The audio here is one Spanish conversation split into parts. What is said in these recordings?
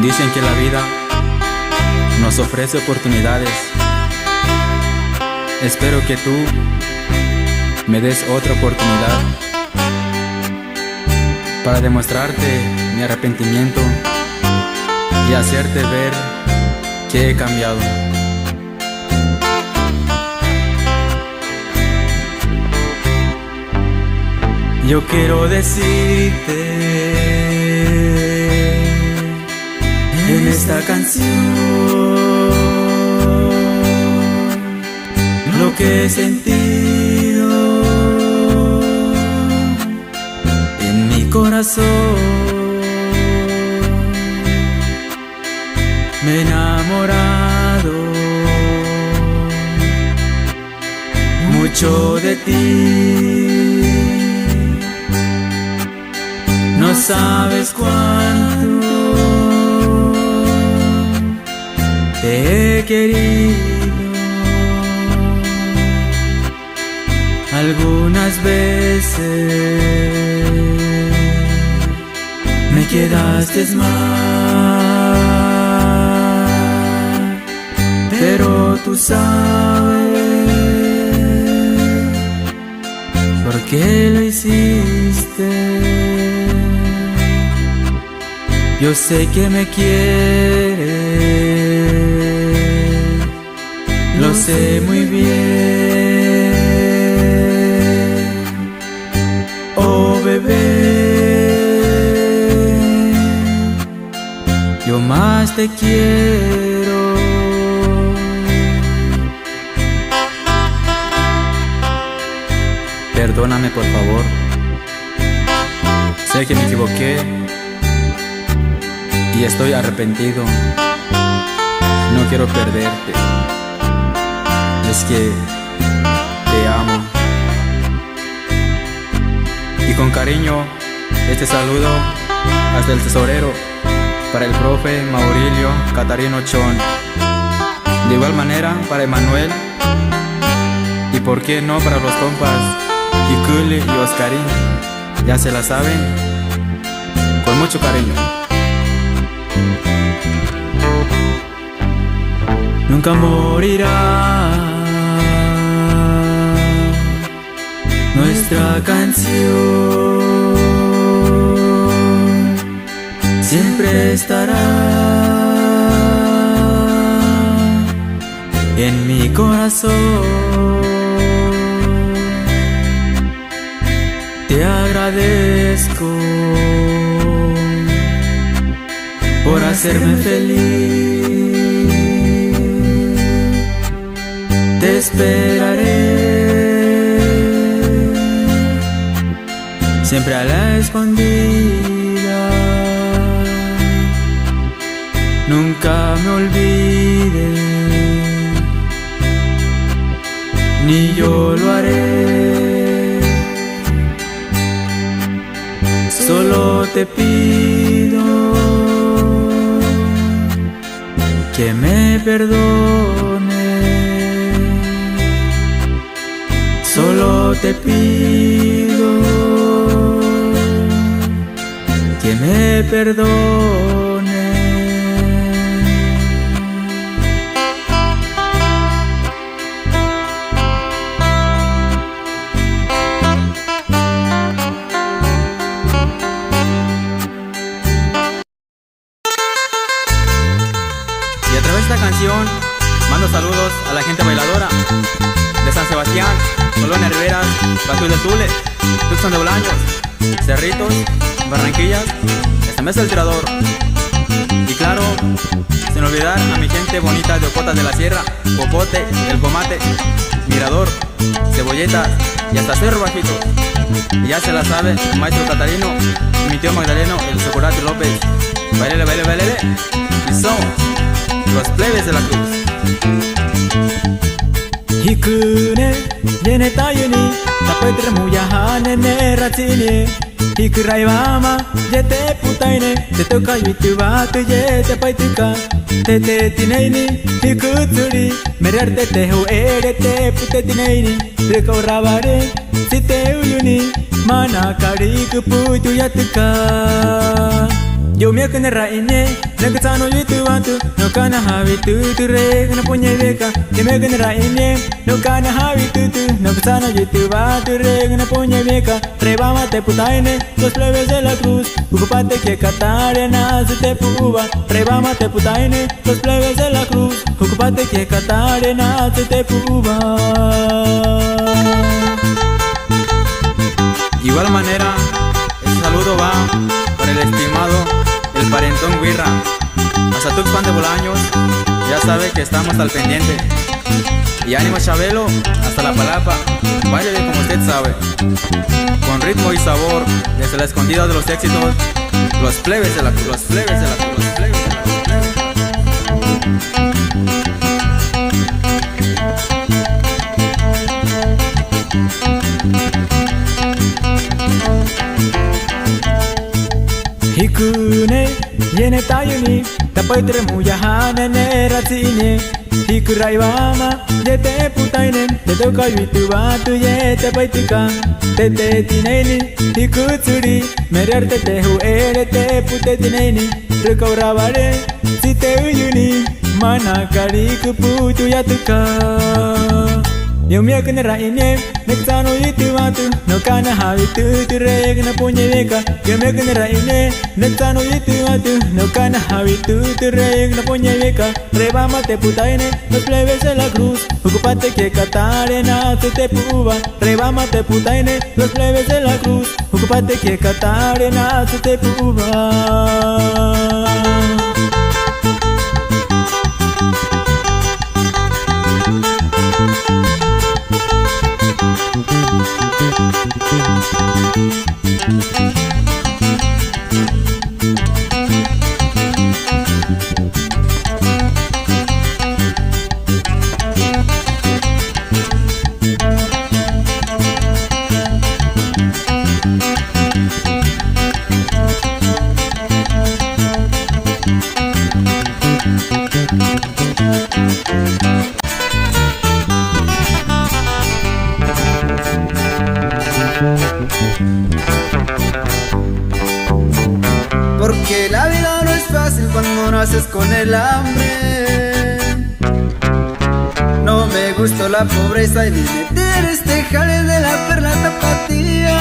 Dicen que la vida nos ofrece oportunidades. Espero que tú me des otra oportunidad para demostrarte mi arrepentimiento y hacerte ver que he cambiado. Yo quiero decirte en esta canción lo que he sentido en mi corazón. Me he enamorado mucho de ti. No sabes cuánto te he querido. Algunas veces me quedaste mal, pero tú sabes por qué lo hiciste. Yo sé que me quieres, lo sé muy bien. Oh bebé, yo más te quiero. Perdóname por favor, sé que me equivoqué y estoy arrepentido. No quiero perderte, es que te amo. Y con cariño, este saludo hasta el tesorero, para el profe Maurilio Catarino Chon. De igual manera para Emanuel, y por qué no para los compas Kikuli y Oscarín. Ya se la saben, con mucho cariño. Nunca morirá nuestra canción, siempre estará en mi corazón. Te agradezco por hacerme feliz. Te esperaré siempre a la escondida. Nunca me olvides, ni yo lo haré. Solo te pido que me perdones. Solo te pido que me perdones. Y a través de esta canción mando saludos a la gente bailadora de San Sebastián, Colonia Riveras, Batuy del Tule, Tucson de Bolaños, Cerritos, Barranquillas, esta mesa del tirador. Y claro, sin olvidar a mi gente bonita de Ocotas de la Sierra, Popote, El Comate, Mirador, Cebolletas y hasta Cerro Bajito. Y ya se la sabe el maestro Catarino y mi tío Magdaleno, el Chocolate López. Bailele, bailele, bailele. Y son los plebes de la cruz. Hikune yene tayuni tapetre muyahane ne ratine hikraivama jete putaine teto kayutu bat jete paituka tete tinaini hikutsuri merarte te ho erete pute tinaini rekoravare site uyuni mana kari kuputu yatuka Yo me kena raine, na kasano yitu wantu, no kana hawi tu re, na punya beka. Yo me kena raine, no kana hawi tu, no kasano yitu wantu re, na punya beka. Rebama te putaine, los plebes de la cruz, ocupate que catare na se te puba. Rebama te putaine, los plebes de la cruz, ocupate que catare na se te puba. De igual manera, este saludo va para el estimado el Parentón Guirra. Hasta Tuxpan de Bolaños, ya sabe que estamos al pendiente. Y ánimo Chabelo, hasta La Palapa, vaya bien como usted sabe. Con ritmo y sabor, desde la escondida de los éxitos, los plebes de la cruz, los plebes de la cruz, los plebes de la cruz. Hikune yene tayuni tapaitre muyahane ne ratine hikurai wama yete putaine te toka yutu watu yete paitika tete tineni hikutsuri mererte te hu ere te pute tineni rekaurabare site uyuni mana kari kuputu yatuka. Yo me kena raine, neksano yitu watu, no kana hawi tu re, na punya beka. Yo me kena raine, neksano yitu watu, no kana hawi tu re, na punya beka. Rebama te putaine, los plebes de la cruz, ocupate que catare na se te puba. Rebama te putaine, los plebes de la cruz, ocupate que catare na se te puba. Porque la vida no es fácil cuando naces con el hambre. No me gustó la pobreza y me metí en este jale de la perla tapatía.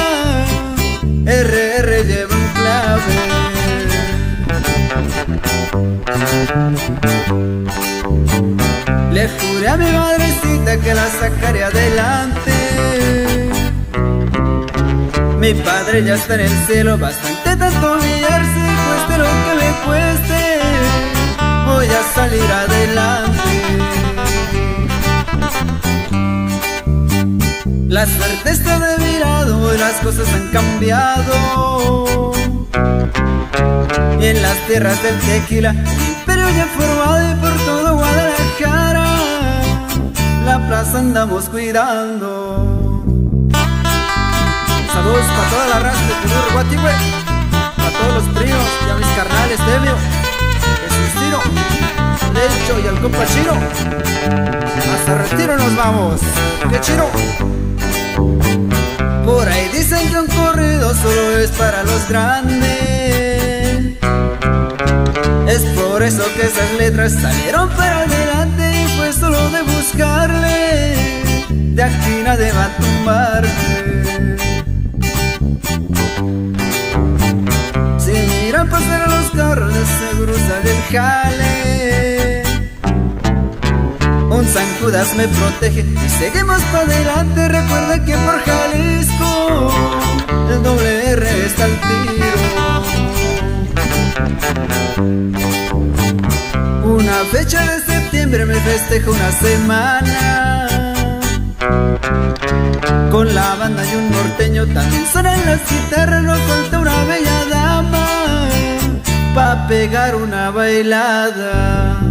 RR lleva un clave. Le juré a mi madrecita que la sacaré adelante. Mi padre ya está en el cielo, bastante tanto humillarse, cueste lo que me cueste, voy a salir adelante. La suerte está de mi lado y las cosas han cambiado. Y en las tierras del tequila, el imperio ya formado y por todo Guadalajara, la plaza andamos cuidando. Saludos para toda la raza de Culur, Guatigüe, para todos los primos y a mis carnales Demio, Jesús Tiro, Lecho y al compa Chiro. Hasta Retiro nos vamos, ¡qué Chiro! Por ahí dicen que un corrido solo es para los grandes. Es por eso que esas letras salieron para adelante y fue solo de buscarle, de aquí nadie va a tumbarte. Si miran pasar a los carros, de seguro sale el jale. Un San Judas me protege y seguimos para adelante. Recuerda que por Jalisco el doble R está al tiro. Una fecha de septiembre me festejo una semana. Con la banda y un norteño también suenan las guitarras. Nos falta una bella dama pa' pegar una bailada.